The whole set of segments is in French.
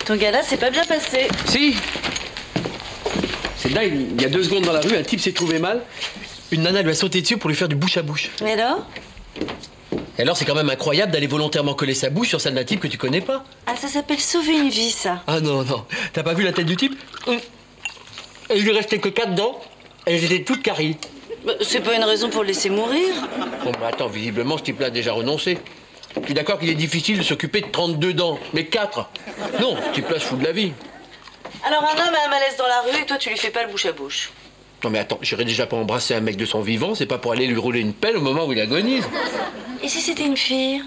Ton gala s'est pas bien passé. Si. C'est dingue, il y a 2 secondes dans la rue, un type s'est trouvé mal. Une nana lui a sauté dessus pour lui faire du bouche à bouche. Et alors? Et alors, c'est quand même incroyable d'aller volontairement coller sa bouche sur celle d'un type que tu connais pas. Ah, ça s'appelle sauver une vie, ça. Ah non, non. T'as pas vu la tête du type? Et il lui restait que 4 dents, et elles étaient toutes caries. Bah, c'est pas une raison pour le laisser mourir. Bon, mais attends, visiblement, ce type-là a déjà renoncé. Je suis d'accord qu'il est difficile de s'occuper de 32 dents, mais 4. Non, ce type-là se fout de la vie. Alors, un homme a un malaise dans la rue et toi, tu lui fais pas le bouche à bouche. Non, mais attends, j'irais déjà pas embrasser un mec de son vivant, c'est pas pour aller lui rouler une pelle au moment où il agonise. Et si c'était une fille?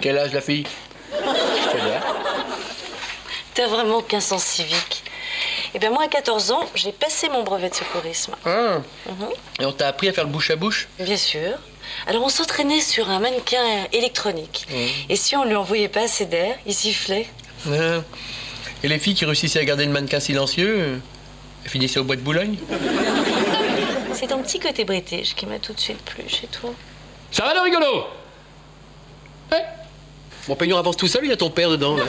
Quel âge, la fille? T'as vraiment aucun sens civique. Eh bien, moi, à 14 ans, j'ai passé mon brevet de secourisme. Ah. Et on t'a appris à faire le bouche à bouche? Bien sûr. Alors, on s'entraînait sur un mannequin électronique. Et si on lui envoyait pas assez d'air, il sifflait. Ah. Et les filles qui réussissaient à garder le mannequin silencieux, elles finissaient au bois de Boulogne? C'est ton petit côté british qui m'a tout de suite plu chez toi. Ça va le rigolo? Ouais. Mon peignot avance tout seul, il y a ton père dedans, là.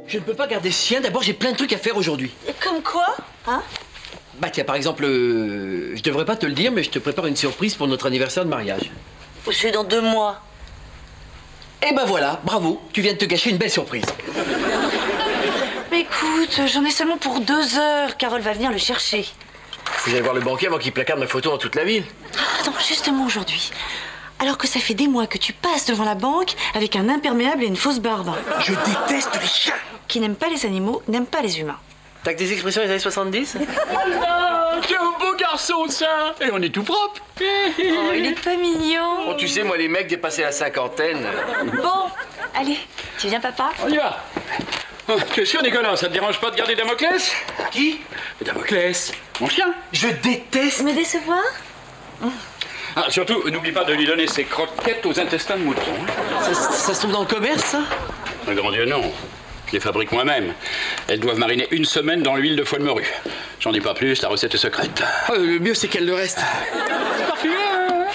Je ne peux pas garder ce chien. D'abord, j'ai plein de trucs à faire aujourd'hui. Comme quoi? Hein? Bah tiens, par exemple, je devrais pas te le dire, mais je te prépare une surprise pour notre anniversaire de mariage. C'est dans 2 mois. Eh ben voilà, bravo, tu viens de te gâcher une belle surprise. Mais écoute, j'en ai seulement pour 2 heures. Carole va venir le chercher. Vous allez voir le banquier avant qu'il placarde ma photo dans toute la ville. Ah non, justement aujourd'hui. Alors que ça fait des mois que tu passes devant la banque avec un imperméable et une fausse barbe. Je déteste les chiens. Qui n'aime pas les animaux, n'aime pas les humains. T'as que des expressions des années 70? Oh, quel beau garçon, ça! Et on est tout propre! Oh, il est pas mignon. Bon, tu sais, moi, les mecs dépassés la cinquantaine. Bon, allez, tu viens, papa? On y va! Oh, t'es sûr, Nicolas, ça te dérange pas de garder Damoclès? Qui? Damoclès, mon chien! Je déteste. Me décevoir? Ah, surtout, n'oublie pas de lui donner ses croquettes aux intestins de mouton. Ça se trouve dans le commerce, ça? Un grand Dieu, non. Je les fabrique moi-même. Elles doivent mariner 1 semaine dans l'huile de foie de morue. J'en dis pas plus, la recette est secrète. Oh, le mieux, c'est qu'elle le reste. C'est parfumé, hein?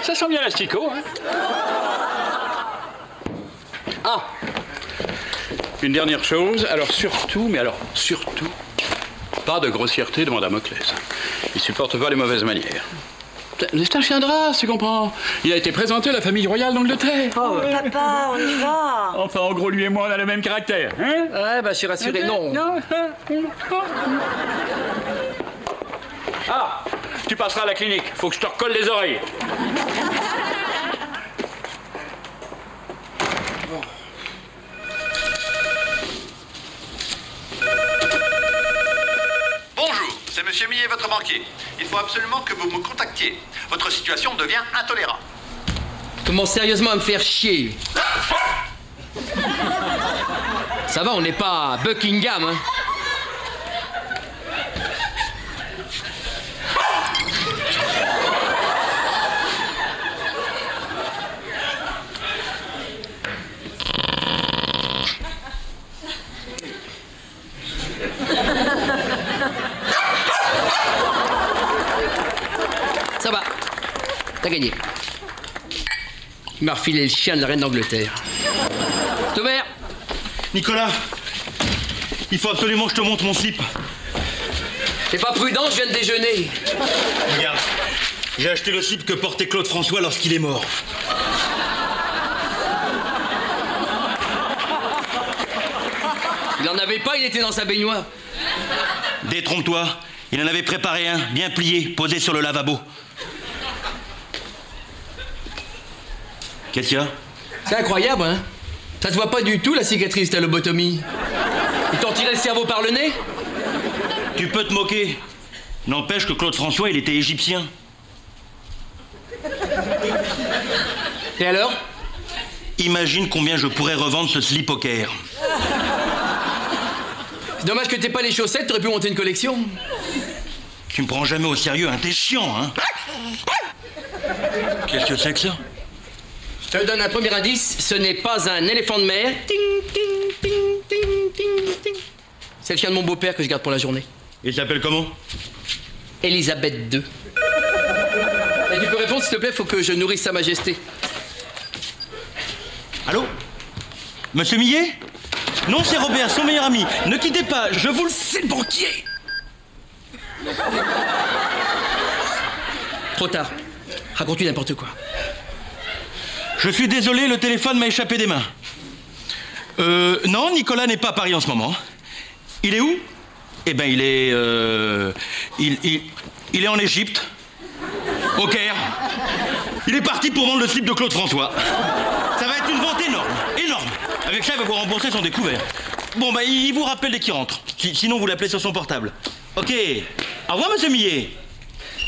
Ça sent bien l'asticot, hein? Ah! Une dernière chose, alors surtout, mais alors surtout, pas de grossièreté devant Damoclès. Il supporte pas les mauvaises manières. C'est un chien de race, tu comprends? Il a été présenté à la famille royale d'Angleterre. Oh, papa, on y va. Enfin, en gros, lui et moi, on a le même caractère, hein? Ouais, bah, je suis rassuré. Non. Ah! Tu passeras à la clinique. Faut que je te recolle les oreilles. Bonjour, c'est Monsieur Millet, votre banquier. Il faut absolument que vous me contactiez. Votre situation devient intolérable. Commence sérieusement à me faire chier. Ça va, on n'est pas à Buckingham, hein. Ça va, t'as gagné. Il m'a refilé le chien de la reine d'Angleterre. Thomas! Nicolas, il faut absolument que je te montre mon slip. T'es pas prudent, je viens de déjeuner. Regarde, j'ai acheté le slip que portait Claude François lorsqu'il est mort. Il en avait pas, il était dans sa baignoire. Détrompe-toi, il en avait préparé un, bien plié, posé sur le lavabo. Qu'est-ce qu'il y a? C'est incroyable, hein? Ça te voit pas du tout, la cicatrice, ta lobotomie. Ils t'ont tiré le cerveau par le nez? Tu peux te moquer. N'empêche que Claude François, il était égyptien. Et alors? Imagine combien je pourrais revendre ce slip au Caire. C'est dommage que t'aies pas les chaussettes, t'aurais pu monter une collection. Tu me prends jamais au sérieux, hein? T'es chiant, hein? Qu'est-ce que c'est que ça? Je te donne un premier indice, ce n'est pas un éléphant de mer. Ting, ting, ting, ting, ting, ting. C'est le chien de mon beau-père que je garde pour la journée. Il s'appelle comment? Elisabeth II. Et tu peux répondre, s'il te plaît, faut que je nourrisse Sa Majesté. Allô? Monsieur Millet? Non, c'est Robert, son meilleur ami. Ne quittez pas, je vous le... C'est le banquier! Trop tard. Raconte-lui n'importe quoi. Je suis désolé, le téléphone m'a échappé des mains. Non, Nicolas n'est pas à Paris en ce moment. Il est où? Eh ben, il est... Il est en Égypte. Au Caire. Il est parti pour vendre le slip de Claude François. Ça va être une vente énorme, énorme. Avec ça, il va pouvoir rembourser son découvert. Bon, bah, il vous rappelle dès qu'il rentre. Sinon, vous l'appelez sur son portable. Ok. Au revoir, monsieur Millet.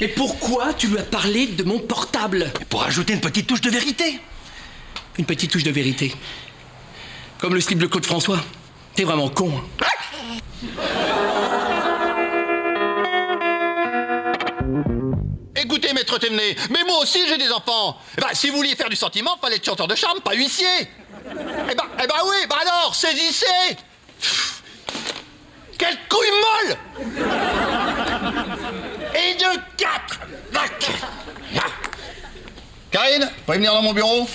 Mais pourquoi tu lui as parlé de mon portable? Pour ajouter une petite touche de vérité. Une petite touche de vérité. Comme le slip de Claude François. T'es vraiment con. Écoutez, maître Temnet, mais moi aussi j'ai des enfants. Eh ben, si vous vouliez faire du sentiment, fallait être chanteur de charme, pas huissier. Eh ben oui, bah alors, saisissez. Quelle couille molle. Et de 4. Karine, vous pouvez venir dans mon bureau?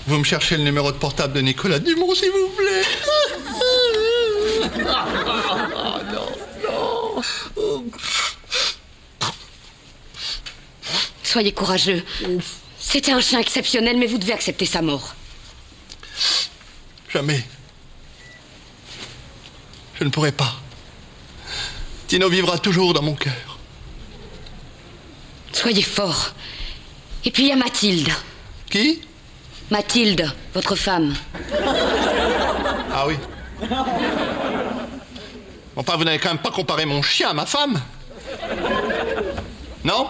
Vous me cherchez le numéro de portable de Nicolas Dumont, s'il vous plaît. Non. Soyez courageux. C'était un chien exceptionnel, mais vous devez accepter sa mort. Jamais. Je ne pourrai pas. Tino vivra toujours dans mon cœur. Soyez fort. Et puis il y a Mathilde. Qui? Mathilde, votre femme. Ah oui. Enfin, vous n'avez quand même pas comparé mon chien à ma femme? Non?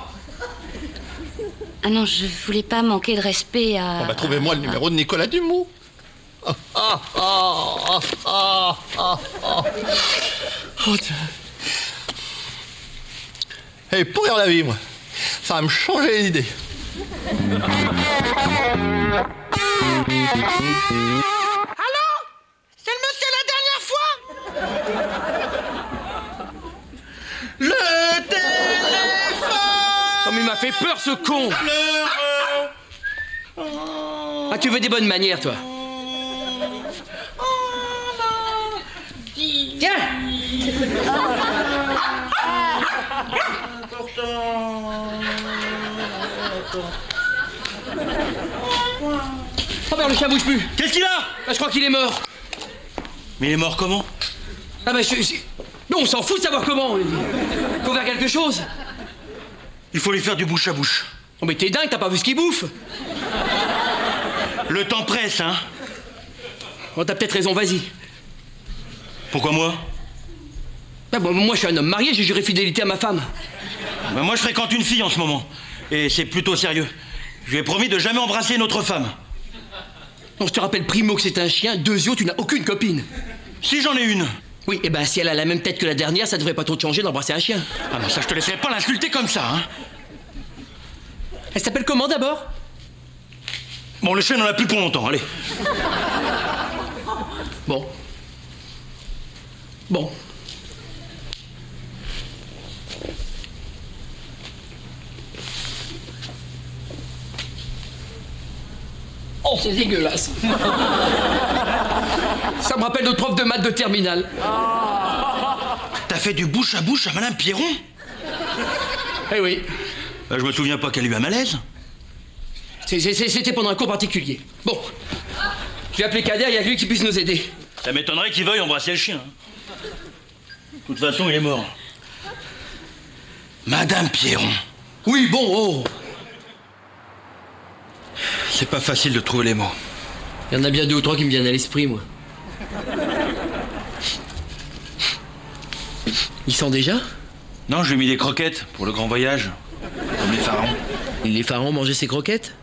Ah non, je voulais pas manquer de respect à... Bon, bah, trouvez-moi le numéro de Nicolas Dumont. Oh, Dieu. Et pourrir la vie, moi. Ça va me changer l'idée. Allô? C'est le monsieur la dernière fois? Le téléphone! Oh mais il m'a fait peur ce con! Ah tu veux des bonnes manières toi? Tiens! Oh merde, le chien bouge plus. Qu'est-ce qu'il a? Bah, je crois qu'il est mort. Mais il est mort comment? Ah bah non, on s'en fout de savoir comment. Faut faire quelque chose. Il faut lui faire du bouche à bouche. Oh mais t'es dingue, t'as pas vu ce qu'il bouffe? Le temps presse, hein? Oh t'as peut-être raison, vas-y. Pourquoi moi? Bah, bon, moi je suis un homme marié, j'ai juré fidélité à ma femme. Bah, moi je fréquente une fille en ce moment. Et c'est plutôt sérieux. Je lui ai promis de jamais embrasser une autre femme. Non, je te rappelle, primo, que c'est un chien. Deuxio, tu n'as aucune copine. Si j'en ai une. Oui, et ben si elle a la même tête que la dernière, ça devrait pas trop te changer d'embrasser un chien. Ah non, ça je te laisserai pas l'insulter comme ça, hein. Elle s'appelle comment d'abord? Bon, le chien n'en a plus pour longtemps, allez. Bon. Bon. Oh, c'est dégueulasse. Ça me rappelle notre prof de maths de terminale. T'as fait du bouche à bouche à Madame Pierron? Eh oui. Bah, je me souviens pas qu'elle a eu un malaise. C'était pendant un cours particulier. Bon. Je vais appeler Kader, il y a lui qui puisse nous aider. Ça m'étonnerait qu'il veuille embrasser le chien. De toute façon, il est mort. Madame Pierron. Oui, bon, oh. C'est pas facile de trouver les mots. Il y en a bien 2 ou 3 qui me viennent à l'esprit, moi. Ils sont déjà? Non, je lui ai mis des croquettes pour le grand voyage. Comme les pharaons. Et les pharaons mangeaient ces croquettes?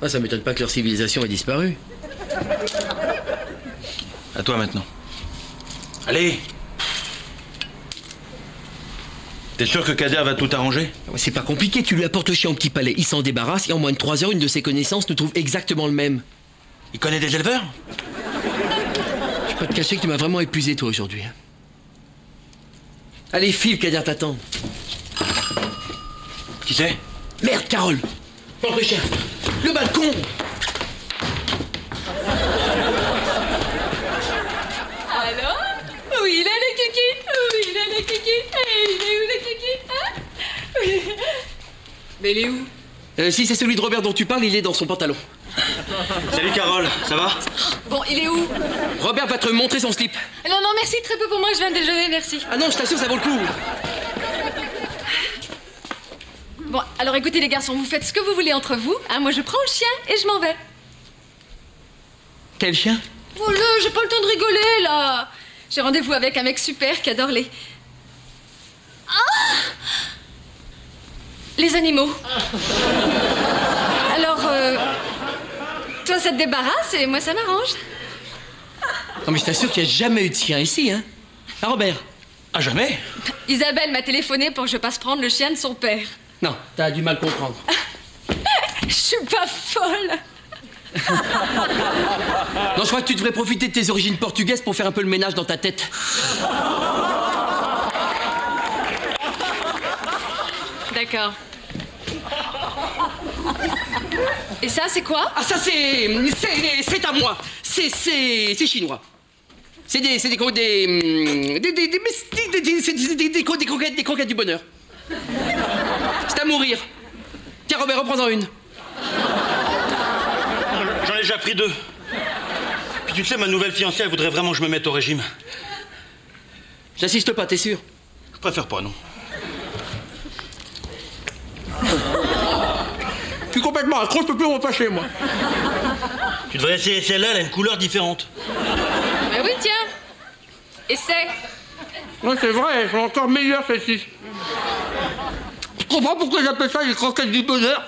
Ah, ça m'étonne pas que leur civilisation ait disparu. À toi maintenant. Allez! T'es sûr que Kader va tout arranger? C'est pas compliqué, tu lui apportes le chien au petit palais, il s'en débarrasse et en moins de 3 heures, une de ses connaissances nous trouve exactement le même. Il connaît des éleveurs? Je peux te cacher que tu m'as vraiment épuisé toi aujourd'hui. Allez, file, Kader t'attend. Qui c'est? Merde, Carole! Porte le chien! Le balcon! Alors? Oui, il a le kiki! Oui, il a le kiki! Et il est où le kiki? Hein? Oui. Mais il est où? Si c'est celui de Robert dont tu parles, il est dans son pantalon. Salut Carole, ça va? Bon, il est où? Robert va te montrer son slip. Non, non, merci, très peu pour moi, je viens de déjeuner, merci. Ah non, je t'assure, ça vaut le coup. Bon, alors écoutez les garçons, vous faites ce que vous voulez entre vous, hein, moi je prends le chien et je m'en vais. Quel chien? Oh là, j'ai pas le temps de rigoler, là. J'ai rendez-vous avec un mec super qui adore les... Ah! Les animaux. Alors, toi ça te débarrasse et moi ça m'arrange. Non mais je t'assure qu'il n'y a jamais eu de chien ici, hein. Ah, Robert? Ah, jamais? Isabelle m'a téléphoné pour que je passe prendre le chien de son père. Non, t'as du mal comprendre. Je suis pas folle. Non, je crois que tu devrais profiter de tes origines portugaises pour faire un peu le ménage dans ta tête. D'accord. Et ça, c'est quoi? Ah, ça, c'est à moi. C'est chinois. C'est des croquettes du bonheur. C'est à mourir. Tiens, Robert, reprends-en une. J'en ai déjà pris 2. Puis tu sais, ma nouvelle fiancée, elle voudrait vraiment que je me mette au régime. J'assiste pas, t'es sûr? Je préfère pas, non. Je suis complètement accro, je peux plus m'en passer, moi. Tu devrais essayer celle-là, elle a une couleur différente. Mais oui, tiens. Essaie. Ouais, c'est vrai, elles sont encore meilleures, celles-ci. Je comprends pourquoi ils appellent ça les croquettes du bonheur.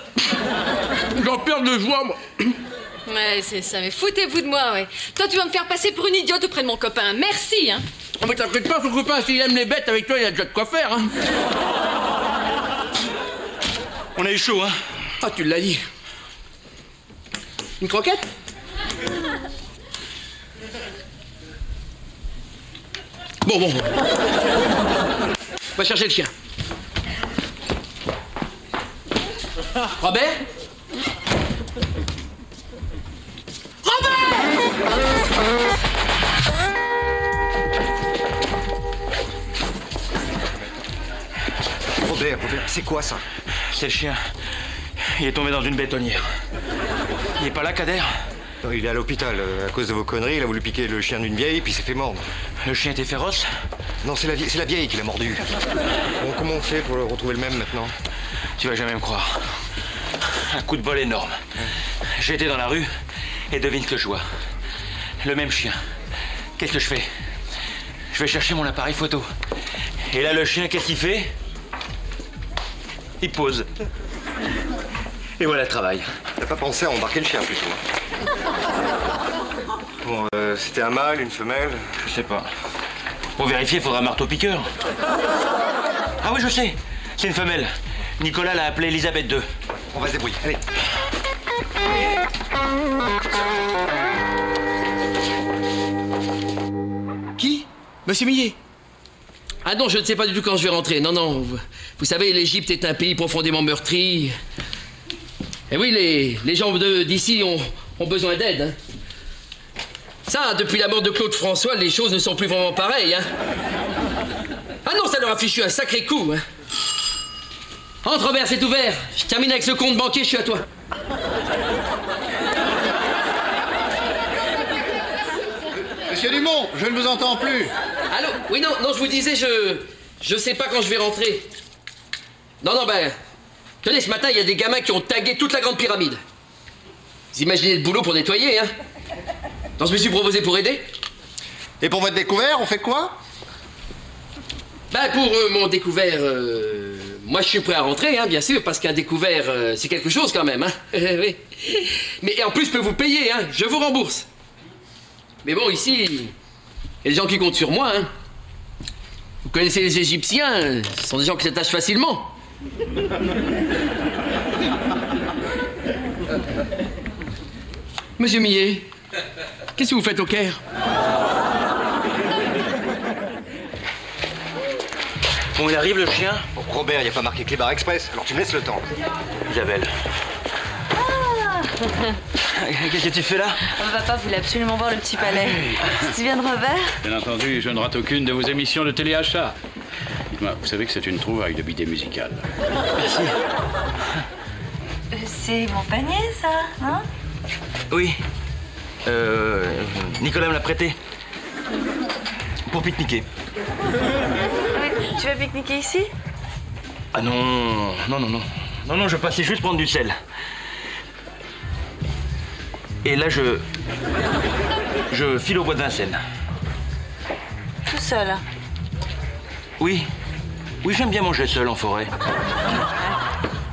J'en perds de joie, moi. Ouais, c'est ça, mais foutez-vous de moi, ouais. Toi, tu vas me faire passer pour une idiote auprès de mon copain. Merci, hein. Oh, mais t'inquiète pas, son copain, s'il aime les bêtes, avec toi, il a déjà de quoi faire, hein. On a eu chaud, hein? Ah, tu l'as dit. Une croquette? Bon. Va chercher le chien. Robert? Robert, c'est quoi ça? C'est le chien. Il est tombé dans une bétonnière. Il est pas là, Kader? Non, il est à l'hôpital. À cause de vos conneries, il a voulu piquer le chien d'une vieille, puis il s'est fait mordre. Le chien était féroce? Non, c'est la vieille qui l'a mordu. Bon, comment on fait pour le retrouver le même maintenant? Tu vas jamais me croire. Un coup de bol énorme. J'étais dans la rue et devine ce que je vois. Le même chien. Qu'est-ce que je fais? Je vais chercher mon appareil photo. Et là, le chien, qu'est-ce qu'il fait? Il pose. Et voilà le travail. T'as pas pensé à embarquer le chien plutôt? Bon, c'était un mâle, une femelle? Je sais pas. Pour vérifier, il faudra un marteau-piqueur. Ah oui, je sais. C'est une femelle. Nicolas l'a appelée Elisabeth II. On va se débrouiller. Allez. Qui? Monsieur Millet? Ah non, je ne sais pas du tout quand je vais rentrer. Non. Vous savez, l'Égypte est un pays profondément meurtri. Et oui, les gens d'ici ont besoin d'aide. Hein. Ça, depuis la mort de Claude François, les choses ne sont plus vraiment pareilles. Hein. Ah non, ça leur a fichu un sacré coup. Hein. Entre, Robert, c'est ouvert. Je termine avec ce compte banquier, je suis à toi. Monsieur Dumont, je ne vous entends plus. Allô? Oui, non, je vous disais, je sais pas quand je vais rentrer. Non, tenez, ce matin, il y a des gamins qui ont tagué toute la grande pyramide. Vous imaginez le boulot pour nettoyer, hein? Non, je me suis proposé pour aider. Et pour votre découvert, on fait quoi? Ben, pour mon découvert, moi je suis prêt à rentrer, hein, bien sûr, parce qu'un découvert, c'est quelque chose quand même, hein. Oui. Mais en plus, je peux vous payer, hein, je vous rembourse. Mais bon, ici, il y a des gens qui comptent sur moi, hein. Vous connaissez les Égyptiens, ce sont des gens qui s'attachent facilement. Monsieur Millet, qu'est-ce que vous faites au Caire? Bon, il arrive le chien? Bon, Robert, il n'y a pas marqué Clébar Express, alors tu me laisses le temps. Isabelle. Qu'est-ce que tu fais là? Papa voulait absolument voir le petit palais. Tu viens de Robert? Bien entendu, je ne rate aucune de vos émissions de téléachat. Dites-moi, vous savez que c'est une trouvaille de bidet musical. Merci. C'est mon panier, ça, hein? Oui. Nicolas me l'a prêté. Pour pique-niquer. Tu vas pique-niquer ici? Ah non, non, je passais juste prendre du sel. Et là, je file au bois de Vincennes. Tout seul? Oui, j'aime bien manger seul en forêt.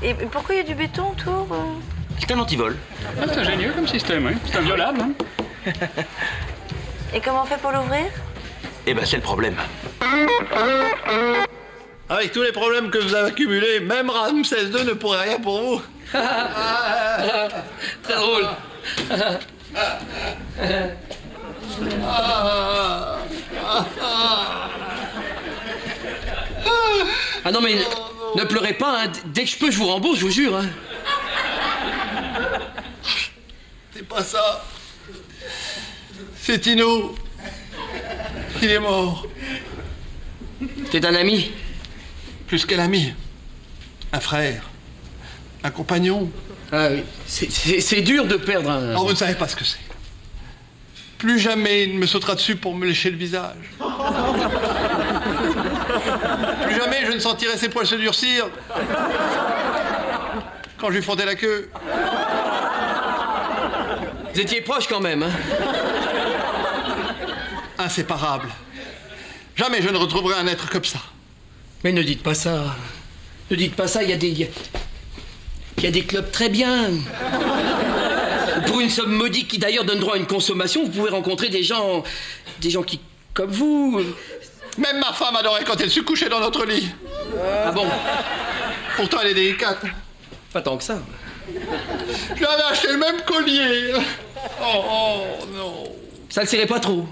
Et pourquoi il y a du béton autour? C'est un antivol. Ah, c'est ingénieux comme système, oui. C'est inviolable, hein. Et comment on fait pour l'ouvrir? Eh ben, c'est le problème. Avec tous les problèmes que vous avez accumulés, même Ramsès II ne pourrait rien pour vous. Très drôle. Ah non mais ne pleurez pas, hein. Dès que je peux je vous rembourse, je vous jure, hein. C'est pas ça. C'est Tino. Il est mort. C'est un ami? Plus qu'un ami. Un frère. Un compagnon. Ah oui, c'est dur de perdre un... Oh, vous ne savez pas ce que c'est. Plus jamais il ne me sautera dessus pour me lécher le visage. Plus jamais je ne sentirai ses poils se durcir quand je lui frottais la queue. Vous étiez proches quand même, hein? Inséparables. Jamais je ne retrouverai un être comme ça. Mais ne dites pas ça. Ne dites pas ça, il y a des clubs très bien. Pour une somme modique qui d'ailleurs donne droit à une consommation, vous pouvez rencontrer des gens qui, comme vous... Même ma femme adorait quand elle se couchait dans notre lit. Ah bon? Pourtant elle est délicate. Pas tant que ça. Je lui avais acheté le même collier. Oh non. Ça le serrait pas trop?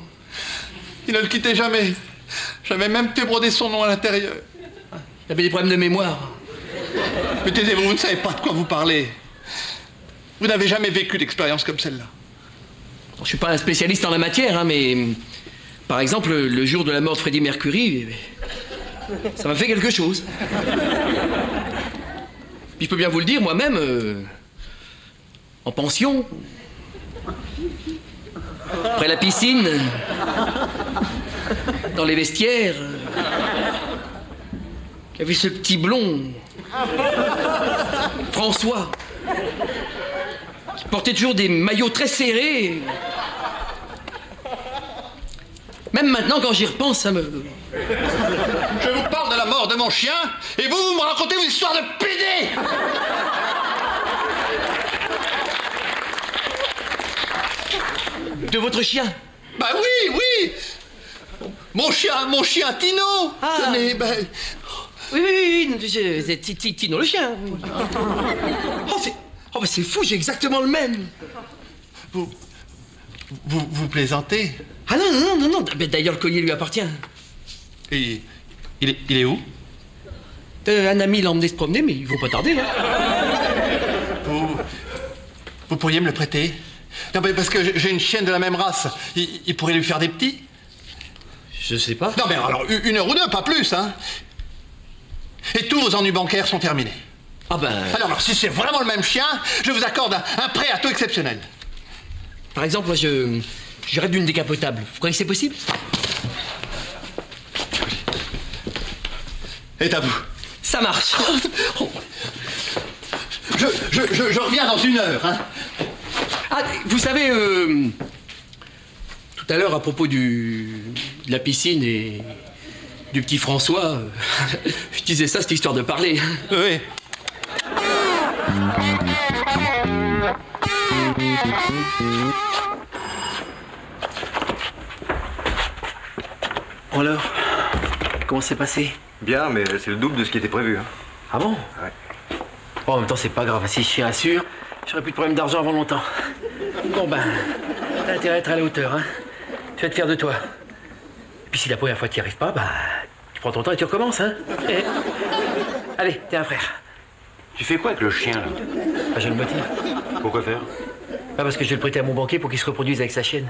Il ne le quittait jamais. J'avais même fait broder son nom à l'intérieur. Il avait des problèmes de mémoire. Mais taisez-vous, vous ne savez pas de quoi vous parlez. Vous n'avez jamais vécu d'expérience comme celle-là. Je suis pas un spécialiste en la matière, hein, mais... Par exemple, le jour de la mort de Freddie Mercury, ça m'a fait quelque chose. Puis je peux bien vous le dire, moi-même, en pension, près la piscine, dans les vestiaires, il y avait ce petit blond, François, qui portait toujours des maillots très serrés. Même maintenant, quand j'y repense, ça me... Je vous parle de la mort de mon chien, et vous me racontez une histoire de pédé. De votre chien? Bah oui. Mon chien Tino. Ah. Tenez, ben... Oui, c'est Tino le chien. Oh, mais c'est fou, j'ai exactement le même. Vous plaisantez? Ah non. D'ailleurs, le collier lui appartient. Et il est où? Un ami l'a emmené se promener, mais il faut pas tarder. Hein. Vous pourriez me le prêter? Non, mais parce que j'ai une chienne de la même race. Il pourrait lui faire des petits? Je sais pas. Non, mais alors, 1 heure ou 2, pas plus, hein? Et tous vos ennuis bancaires sont terminés. Ah ben... Alors, si c'est vraiment le même chien, je vous accorde un prêt à taux exceptionnel. Par exemple, moi, je rêve d'une décapotable. Vous croyez que c'est possible? Et à vous. Ça marche. Je reviens dans 1 heure, hein? Ah, vous savez, tout à l'heure, à propos de la piscine et du petit François. Je disais ça, cette histoire de parler. Oui. Alors, comment c'est passé? Bien, mais c'est le double de ce qui était prévu. Hein. Ah bon? Ouais. Bon, en même temps, c'est pas grave. Si je suis assure, j'aurai plus de problème d'argent avant longtemps. Bon, ben, t'as intérêt à être à la hauteur, hein. Tu vas te faire de toi. Et puis si la première fois tu n'y arrives pas, bah, tu prends ton temps et tu recommences, hein. Allez, t'es un frère. Tu fais quoi avec le chien, là? Bah, je le motive. Pourquoi faire? Bah, parce que je vais le prêter à mon banquier pour qu'il se reproduise avec sa chienne.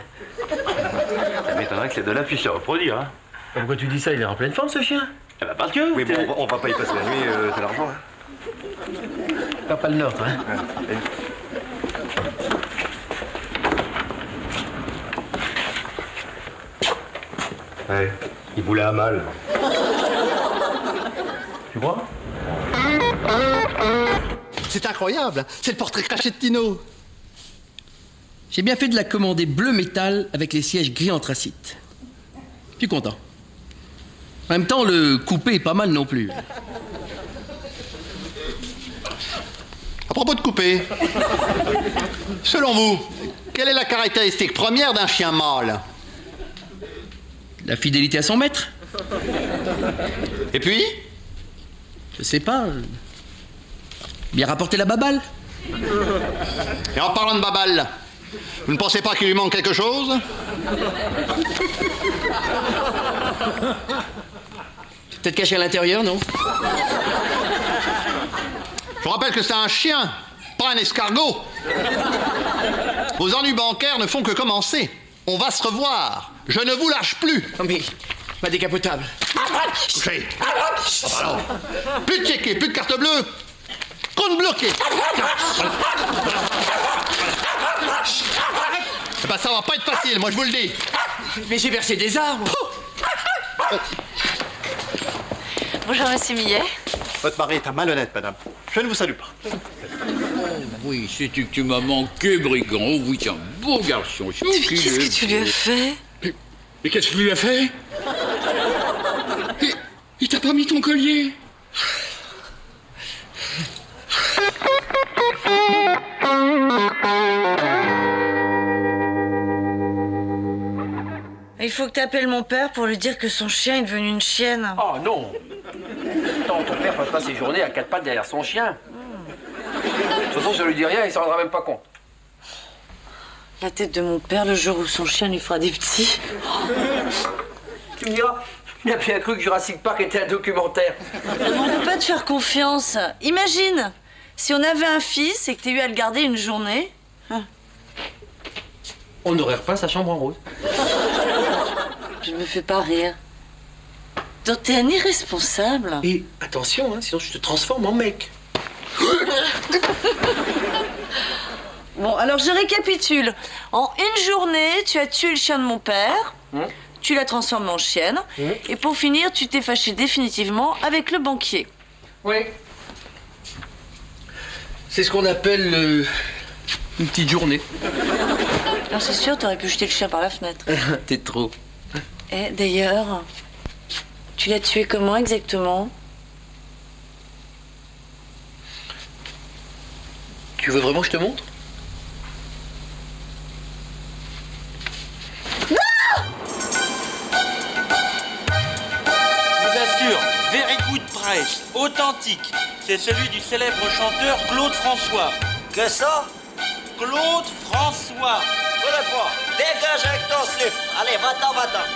Ça m'étonnerait que ces deux-là puissent se reproduire, hein. Bah, pourquoi tu dis ça? Il est en pleine forme, ce chien. Eh ben, parce que... Oui, bon, on va pas y passer la nuit, t'as l'argent, hein. Pas le nôtre, hein. Ouais, il voulait à mal. Tu vois? C'est incroyable. C'est le portrait caché de Tino. J'ai bien fait de la commander bleu métal avec les sièges gris anthracite. Je suis content. En même temps, le coupé est pas mal non plus. À propos de couper, selon vous, quelle est la caractéristique première d'un chien mâle? La fidélité à son maître? Et puis? Je sais pas. Bien rapporter la baballe. Et en parlant de baballe, vous ne pensez pas qu'il lui manque quelque chose? C'est peut-être caché à l'intérieur, non? Je vous rappelle que c'est un chien, pas un escargot. Vos ennuis bancaires ne font que commencer. On va se revoir. Je ne vous lâche plus. Non mais, pas décapotable. Couchez. Alors, plus de checker, plus de carte bleue. Compte bloqué. Eh ben, ça va pas être facile, moi je vous le dis. Mais j'ai versé des arbres. Bonjour, monsieur Millet. Votre mari est un malhonnête, madame. Je ne vous salue pas. Oui, sais-tu que tu m'as manqué, brigand? Oui, c'est un beau garçon. Mais qu'est-ce que tu lui as fait? Mais qu'est-ce que tu lui as fait? Il t'a pas mis ton collier? Il faut que tu appelles mon père pour lui dire que son chien est devenu une chienne. Oh non! Non, ton père passe pas ses journées à quatre pattes derrière son chien. De toute façon, je lui dis rien, il s'en rendra même pas compte. La tête de mon père le jour où son chien lui fera des petits. Tu me diras, il a bien cru que Jurassic Park était un documentaire. On ne peut pas te faire confiance. Imagine, si on avait un fils et que tu eu à le garder une journée. On aurait repeint sa chambre en rose. Je me fais pas rire. Donc t'es un irresponsable. Et attention, hein, sinon je te transforme en mec. Bon, alors je récapitule. En une journée, tu as tué le chien de mon père, tu l'as transformé en chienne, et pour finir, tu t'es fâché définitivement avec le banquier. Oui. C'est ce qu'on appelle une petite journée. Alors c'est sûr, t'aurais pu jeter le chien par la fenêtre. T'es trop. Et d'ailleurs, tu l'as tué comment exactement? Tu veux vraiment que je te montre? Je vous assure, Very Good Price, authentique. C'est celui du célèbre chanteur Claude François. Que ça? Claude François. Je le prends. Dégage avec ton slip. Allez, va-t'en, va-t'en.